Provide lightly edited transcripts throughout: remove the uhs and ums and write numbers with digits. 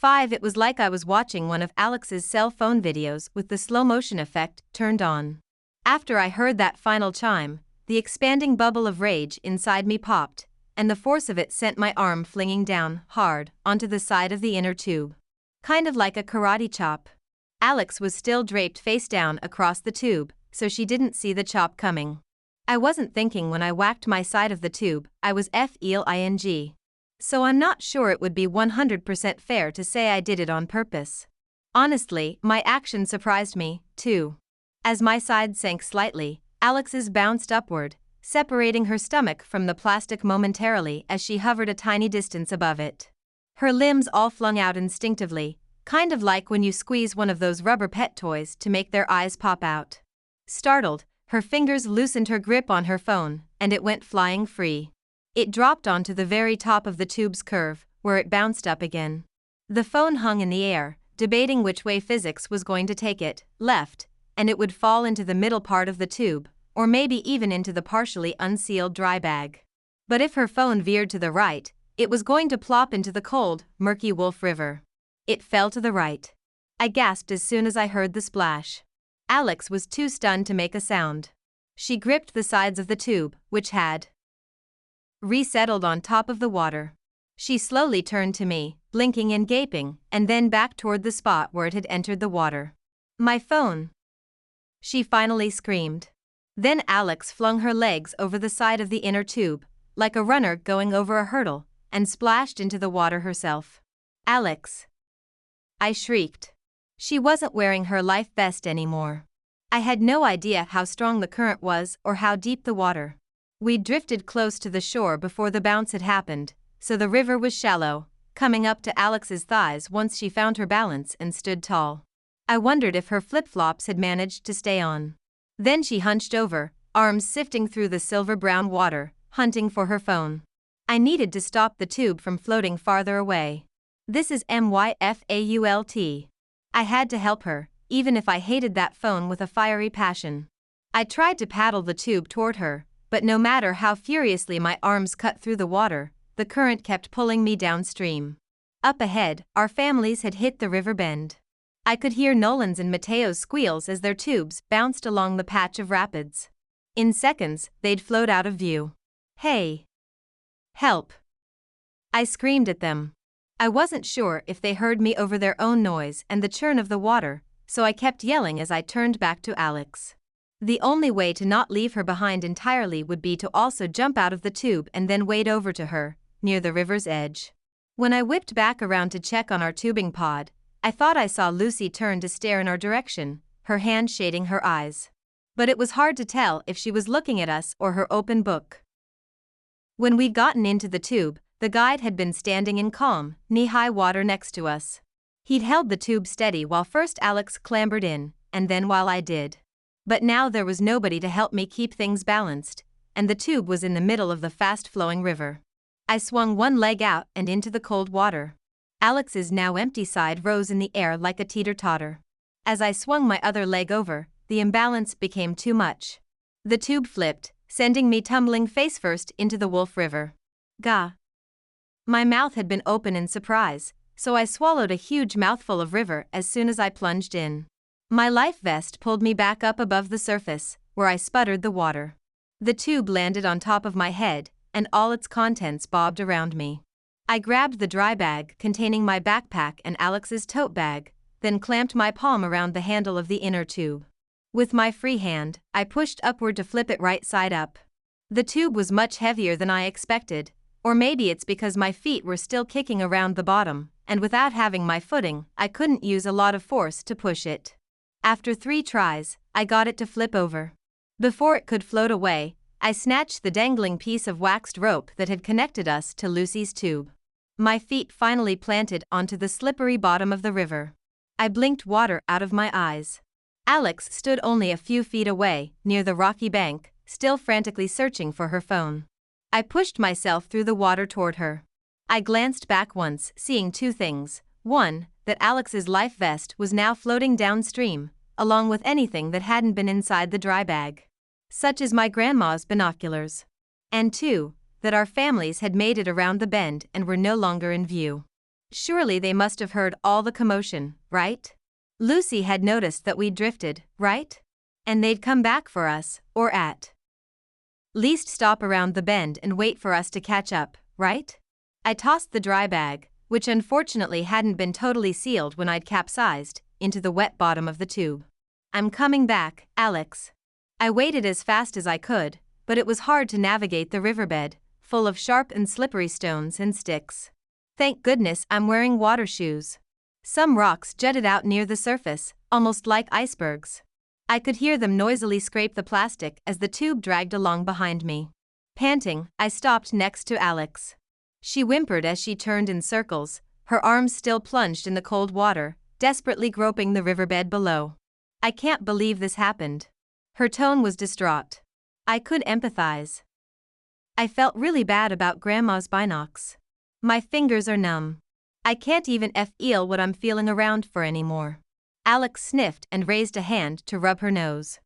5. It was like I was watching one of Alex's cell phone videos with the slow motion effect turned on. After I heard that final chime, the expanding bubble of rage inside me popped, and the force of it sent my arm flinging down, hard, onto the side of the inner tube. Kind of like a karate chop. Alex was still draped face down across the tube, so she didn't see the chop coming. I wasn't thinking when I whacked my side of the tube, I was feeling. So I'm not sure it would be 100% fair to say I did it on purpose. Honestly, my action surprised me, too. As my side sank slightly, Alex's bounced upward, separating her stomach from the plastic momentarily as she hovered a tiny distance above it. Her limbs all flung out instinctively, kind of like when you squeeze one of those rubber pet toys to make their eyes pop out. Startled, her fingers loosened her grip on her phone, and it went flying free. It dropped onto the very top of the tube's curve, where it bounced up again. The phone hung in the air, debating which way physics was going to take it, left, and it would fall into the middle part of the tube, or maybe even into the partially unsealed dry bag. But if her phone veered to the right, it was going to plop into the cold, murky Wolf River. It fell to the right. I gasped as soon as I heard the splash. Alex was too stunned to make a sound. She gripped the sides of the tube, which had resettled on top of the water. She slowly turned to me, blinking and gaping, and then back toward the spot where it had entered the water. "My phone!" she finally screamed. Then Alex flung her legs over the side of the inner tube, like a runner going over a hurdle, and splashed into the water herself. "Alex!" I shrieked. She wasn't wearing her life vest anymore. I had no idea how strong the current was or how deep the water. We'd drifted close to the shore before the bounce had happened, so the river was shallow, coming up to Alex's thighs once she found her balance and stood tall. I wondered if her flip-flops had managed to stay on. Then she hunched over, arms sifting through the silver-brown water, hunting for her phone. I needed to stop the tube from floating farther away. This is MYFAULT. I had to help her, even if I hated that phone with a fiery passion. I tried to paddle the tube toward her, but no matter how furiously my arms cut through the water, the current kept pulling me downstream. Up ahead, our families had hit the river bend. I could hear Nolan's and Mateo's squeals as their tubes bounced along the patch of rapids. In seconds, they'd float out of view. "Hey! Help!" I screamed at them. I wasn't sure if they heard me over their own noise and the churn of the water, so I kept yelling as I turned back to Alex. The only way to not leave her behind entirely would be to also jump out of the tube and then wade over to her, near the river's edge. When I whipped back around to check on our tubing pod, I thought I saw Lucy turn to stare in our direction, her hand shading her eyes. But it was hard to tell if she was looking at us or her open book. When we'd gotten into the tube, the guide had been standing in calm, knee-high water next to us. He'd held the tube steady while first Alex clambered in, and then while I did. But now there was nobody to help me keep things balanced, and the tube was in the middle of the fast-flowing river. I swung one leg out and into the cold water. Alex's now empty side rose in the air like a teeter-totter. As I swung my other leg over, the imbalance became too much. The tube flipped, sending me tumbling face-first into the Wolf River. Gah! My mouth had been open in surprise, so I swallowed a huge mouthful of river as soon as I plunged in. My life vest pulled me back up above the surface, where I sputtered the water. The tube landed on top of my head, and all its contents bobbed around me. I grabbed the dry bag containing my backpack and Alex's tote bag, then clamped my palm around the handle of the inner tube. With my free hand, I pushed upward to flip it right side up. The tube was much heavier than I expected, or maybe it's because my feet were still kicking around the bottom, and without having my footing, I couldn't use a lot of force to push it. After 3 tries, I got it to flip over. Before it could float away, I snatched the dangling piece of waxed rope that had connected us to Lucy's tube. My feet finally planted onto the slippery bottom of the river. I blinked water out of my eyes. Alex stood only a few feet away, near the rocky bank, still frantically searching for her phone. I pushed myself through the water toward her. I glanced back once, seeing 2 things. 1, that Alex's life vest was now floating downstream, along with anything that hadn't been inside the dry bag, such as my grandma's binoculars. And 2, that our families had made it around the bend and were no longer in view. Surely they must have heard all the commotion, right? Lucy had noticed that we'd drifted, right? And they'd come back for us, or at least stop around the bend and wait for us to catch up, right? I tossed the dry bag, which unfortunately hadn't been totally sealed when I'd capsized, into the wet bottom of the tube. I'm coming back, Alex. I waded as fast as I could, but it was hard to navigate the riverbed, full of sharp and slippery stones and sticks. Thank goodness I'm wearing water shoes. Some rocks jutted out near the surface, almost like icebergs. I could hear them noisily scrape the plastic as the tube dragged along behind me. Panting, I stopped next to Alex. She whimpered as she turned in circles, her arms still plunged in the cold water, desperately groping the riverbed below. I can't believe this happened. Her tone was distraught. I could empathize. I felt really bad about Grandma's binocs. My fingers are numb. I can't even feel what I'm feeling around for anymore. Alex sniffed and raised a hand to rub her nose.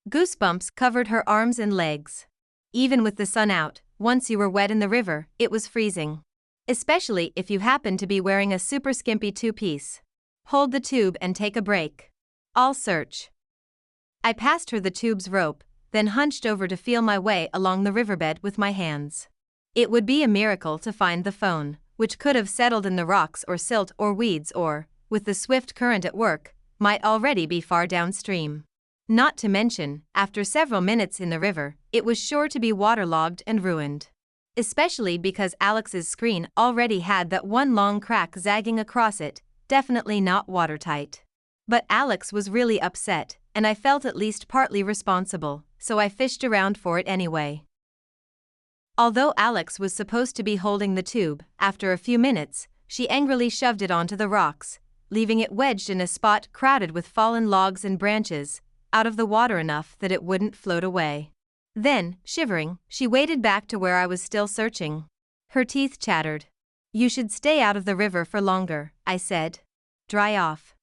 Goosebumps covered her arms and legs. Even with the sun out, once you were wet in the river, it was freezing. Especially if you happened to be wearing a super skimpy two-piece. Hold the tube and take a break. I'll search. I passed her the tube's rope, then hunched over to feel my way along the riverbed with my hands. It would be a miracle to find the phone, which could have settled in the rocks or silt or weeds or, with the swift current at work, might already be far downstream. Not to mention, after several minutes in the river, it was sure to be waterlogged and ruined. Especially because Alex's screen already had that one long crack zagging across it, definitely not watertight. But Alex was really upset, and I felt at least partly responsible, so I fished around for it anyway. Although Alex was supposed to be holding the tube, after a few minutes, she angrily shoved it onto the rocks, leaving it wedged in a spot crowded with fallen logs and branches, out of the water enough that it wouldn't float away. Then, shivering, she waded back to where I was still searching. Her teeth chattered. "You should stay out of the river for longer," I said. "Dry off.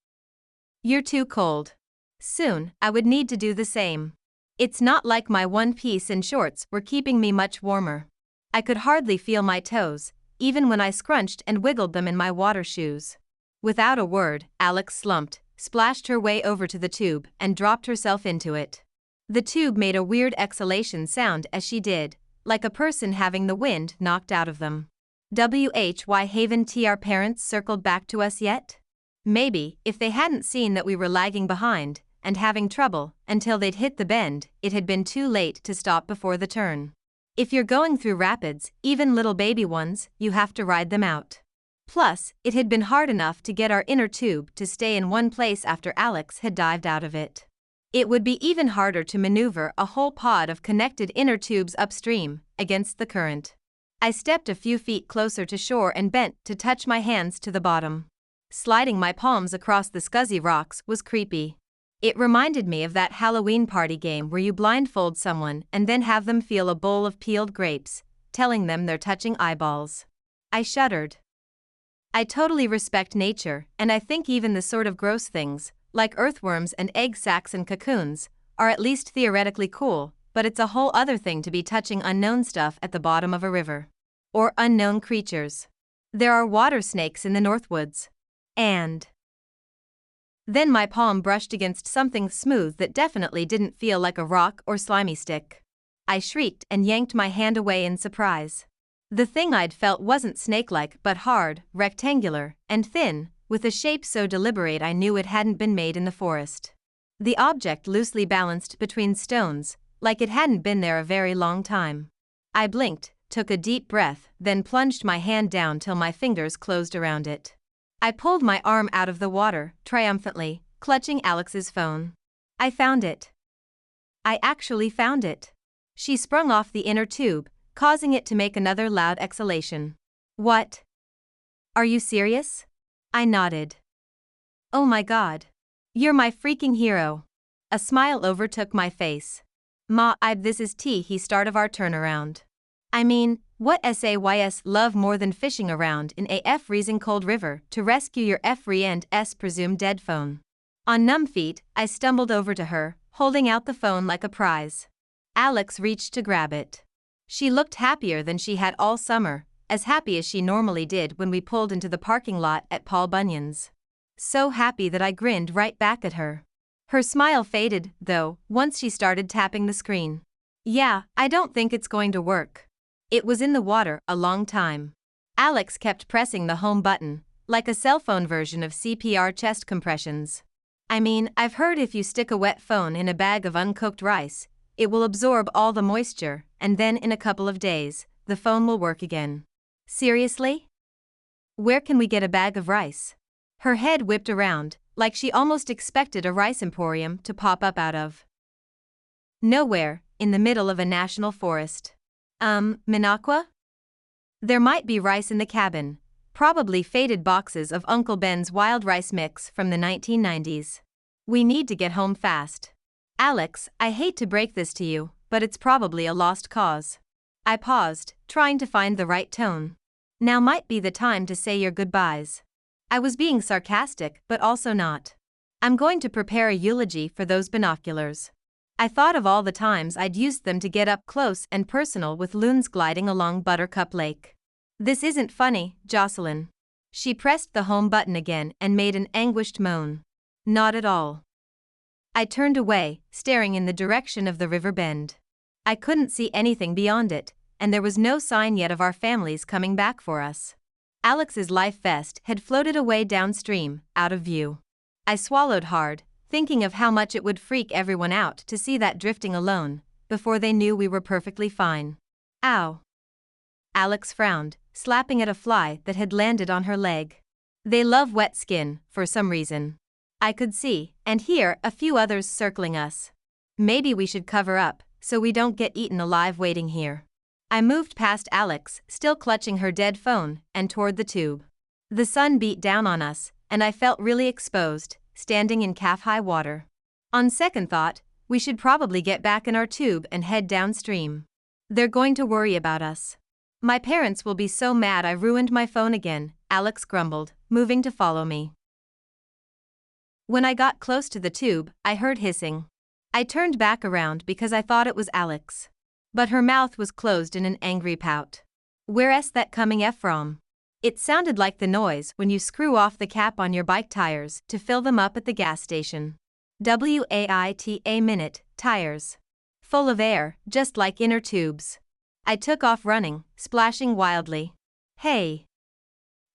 You're too cold." Soon, I would need to do the same. It's not like my one piece and shorts were keeping me much warmer. I could hardly feel my toes, even when I scrunched and wiggled them in my water shoes. Without a word, Alex slumped, splashed her way over to the tube, and dropped herself into it. The tube made a weird exhalation sound as she did, like a person having the wind knocked out of them. WHY haven't our parents circled back to us yet? Maybe, if they hadn't seen that we were lagging behind, and having trouble, until they'd hit the bend, it had been too late to stop before the turn. If you're going through rapids, even little baby ones, you have to ride them out. Plus, it had been hard enough to get our inner tube to stay in one place after Alex had dived out of it. It would be even harder to maneuver a whole pod of connected inner tubes upstream, against the current. I stepped a few feet closer to shore and bent to touch my hands to the bottom. Sliding my palms across the scuzzy rocks was creepy. It reminded me of that Halloween party game where you blindfold someone and then have them feel a bowl of peeled grapes, telling them they're touching eyeballs. I shuddered. I totally respect nature, and I think even the sort of gross things, like earthworms and egg sacs and cocoons, are at least theoretically cool, but it's a whole other thing to be touching unknown stuff at the bottom of a river. Or unknown creatures. There are water snakes in the Northwoods. And then my palm brushed against something smooth that definitely didn't feel like a rock or slimy stick. I shrieked and yanked my hand away in surprise. The thing I'd felt wasn't snake-like but hard, rectangular, and thin, with a shape so deliberate I knew it hadn't been made in the forest. The object loosely balanced between stones, like it hadn't been there a very long time. I blinked, took a deep breath, then plunged my hand down till my fingers closed around it. I pulled my arm out of the water, triumphantly, clutching Alex's phone. I found it. I actually found it. She sprung off the inner tube, causing it to make another loud exhalation. What? Are you serious? I nodded. Oh my God. You're my freaking hero. A smile overtook my face. This is he start of our turnaround. I mean, what SAYS love more than fishing around in a freezing cold river to rescue your friend's presumed dead phone. On numb feet, I stumbled over to her, holding out the phone like a prize. Alex reached to grab it. She looked happier than she had all summer, as happy as she normally did when we pulled into the parking lot at Paul Bunyan's. So happy that I grinned right back at her. Her smile faded, though, once she started tapping the screen. Yeah, I don't think it's going to work. It was in the water a long time. Alex kept pressing the home button, like a cell phone version of CPR chest compressions. I mean, I've heard if you stick a wet phone in a bag of uncooked rice, it will absorb all the moisture, and then in a couple of days, the phone will work again. Seriously? Where can we get a bag of rice? Her head whipped around, like she almost expected a rice emporium to pop up out of nowhere, in the middle of a national forest. Minocqua? There might be rice in the cabin, probably faded boxes of Uncle Ben's wild rice mix from the 1990s. We need to get home fast. Alex, I hate to break this to you, but it's probably a lost cause. I paused, trying to find the right tone. Now might be the time to say your goodbyes. I was being sarcastic, but also not. I'm going to prepare a eulogy for those binoculars. I thought of all the times I'd used them to get up close and personal with loons gliding along Buttercup Lake. This isn't funny, Jocelyn. She pressed the home button again and made an anguished moan. Not at all. I turned away, staring in the direction of the river bend. I couldn't see anything beyond it, and there was no sign yet of our families coming back for us. Alex's life vest had floated away downstream, out of view. I swallowed hard, thinking of how much it would freak everyone out to see that drifting alone, before they knew we were perfectly fine. Ow. Alex frowned, slapping at a fly that had landed on her leg. They love wet skin, for some reason. I could see, and hear, a few others circling us. Maybe we should cover up, so we don't get eaten alive waiting here. I moved past Alex, still clutching her dead phone, and toward the tube. The sun beat down on us, and I felt really exposed, standing in calf-high water. On second thought, we should probably get back in our tube and head downstream. They're going to worry about us. My parents will be so mad I ruined my phone again, Alex grumbled, moving to follow me. When I got close to the tube, I heard hissing. I turned back around because I thought it was Alex. But her mouth was closed in an angry pout. Where's that coming from? It sounded like the noise when you screw off the cap on your bike tires to fill them up at the gas station. WAITA minute, tires. Full of air, just like inner tubes. I took off running, splashing wildly. Hey!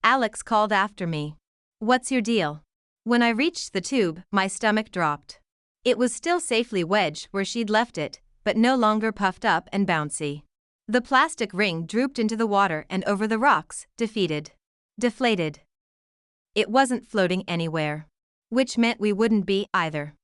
Alex called after me. What's your deal? When I reached the tube, my stomach dropped. It was still safely wedged where she'd left it, but no longer puffed up and bouncy. The plastic ring drooped into the water and over the rocks, deflated. It wasn't floating anywhere. Which meant we wouldn't be, either.